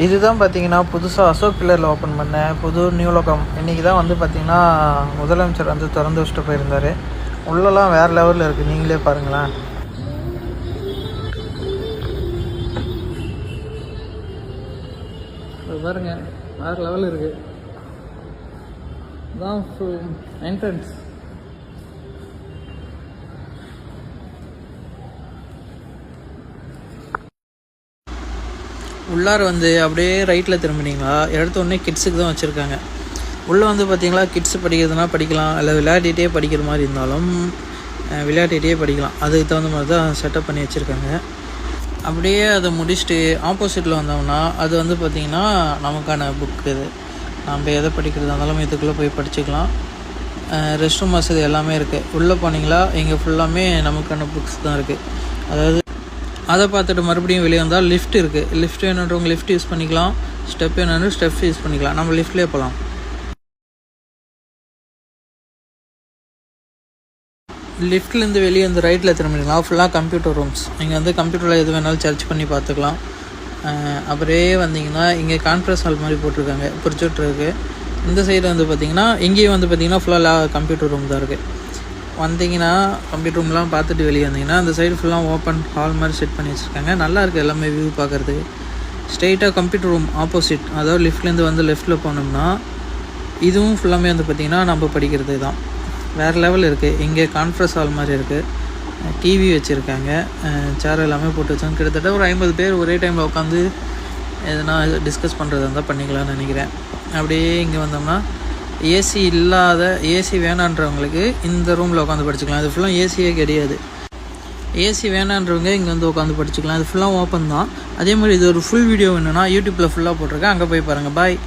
இதுதான் பார்த்தீங்கன்னா புதுசாக அசோக் பில்லரில் ஓப்பன் பண்ண புது நியூலோகம். இன்றைக்கி தான் வந்து பார்த்திங்கன்னா முதலமைச்சர் வந்து திறந்து வச்சுட்டு போயிருந்தார். உள்ளெல்லாம் வேறு லெவலில் இருக்குது, நீங்களே பாருங்களேன். பாருங்க, வேறு லெவலில் இருக்குது. இதுதான் என்ட்ரன்ஸ். உள்ளார வந்து அப்படியே ரைட்டில் திரும்பினீங்களா எடுத்த உடனே கிட்ஸுக்கு தான் வச்சுருக்காங்க. உள்ளே வந்து பார்த்திங்களா கிட்ஸு படிக்கிறதுனா படிக்கலாம், இல்லை விளையாடிட்டே படிக்கிற மாதிரி இருந்தாலும் விளையாடிட்டே படிக்கலாம். அதுக்கு தகுந்த மாதிரி தான் செட்டப் பண்ணி வச்சுருக்காங்க. அப்படியே அதை முடிச்சுட்டு ஆப்போசிட்டில் வந்தோம்னா அது வந்து பார்த்திங்கன்னா நமக்கான புக். இது நம்ம எதை படிக்கிறதா இருந்தாலும் இதுக்குள்ளே போய் படிச்சுக்கலாம். ரெஸ்ட் ரூம் வசதி எல்லாமே இருக்குது. உள்ளே போனீங்களா இங்கே ஃபுல்லாமே நமக்கான புக்ஸ் தான் இருக்குது. அதாவது அதை பார்த்துட்டு மறுபடியும் வெளியே வந்தால் லிஃப்ட் இருக்குது. லிஃப்ட் வேணுன்றவங்க லிஃப்ட் யூஸ் பண்ணிக்கலாம், ஸ்டெப் வேணுன்ற ஸ்டெப் யூஸ் பண்ணிக்கலாம். நம்ம லிஃப்ட்லேயே போகலாம். லிஃப்ட்லேருந்து வெளியே வந்து ரைட்டில் திரும்பிக்கலாம். ஃபுல்லாக கம்ப்யூட்டர் ரூம்ஸ். இங்கே வந்து கம்ப்யூட்டரில் எது வேணாலும் சர்ச் பண்ணி பார்த்துக்கலாம். அப்படியே வந்தீங்கன்னா இங்கே கான்ஃபரன்ஸ் ஹால் மாதிரி போட்டிருக்காங்க, ப்ரொஜெக்டர் இருக்குது. இந்த சைடு வந்து பார்த்திங்கன்னா இங்கேயும் வந்து பார்த்திங்கன்னா ஃபுல்லாக கம்ப்யூட்டர் ரூம் தான் இருக்குது. வந்தீங்கன்னா கம்ப்யூட்டர் ரூம்லாம் பார்த்துட்டு வெளியே வந்தீங்கன்னா அந்த சைடு ஃபுல்லாக ஓப்பன் ஹால் மாதிரி செட் பண்ணி வச்சுருக்காங்க. நல்லாயிருக்கு எல்லாமே வியூ பார்க்குறதுக்கு. ஸ்ட்ரெயிட்டாக கம்ப்யூட்டர் ரூம் ஆப்போசிட், அதாவது லிஃப்ட்லேருந்து வந்து லெஃப்ட்டில் போனோம்னா இதுவும் ஃபுல்லாமே வந்து பார்த்திங்கன்னா நம்ம படிக்கிறது தான். வேறு லெவல் இருக்குது. இங்கே கான்ஃபரன்ஸ் ஹால் மாதிரி இருக்குது, டிவி வச்சுருக்காங்க, சேர் எல்லாமே போட்டு வச்சாங்க. கிட்டத்தட்ட ஒரு 50 பேர் ஒரே டைமில் உட்காந்து எதனா டிஸ்கஸ் பண்ணுறதா இருந்தால் பண்ணிக்கலாம்னு நினைக்கிறேன். அப்படியே இங்கே வந்தோம்னா ஏசி இல்லாத, ஏசி வேணான்றவங்களுக்கு இந்த ரூமில் உட்காந்து படிச்சுக்கலாம். இது ஃபுல்லாக ஏசியே கிடையாது. ஏசி வேணான்றவங்க இங்கே வந்து உட்காந்து படிச்சுக்கலாம். இது ஃபுல்லாக ஓப்பன் தான். அதே மாதிரி இது ஒரு ஃபுல் வீடியோ வேணும்னா யூடியூப்பில் ஃபுல்லாக போட்டிருக்கேன், அங்கே போய் பாருங்கள். பாய்.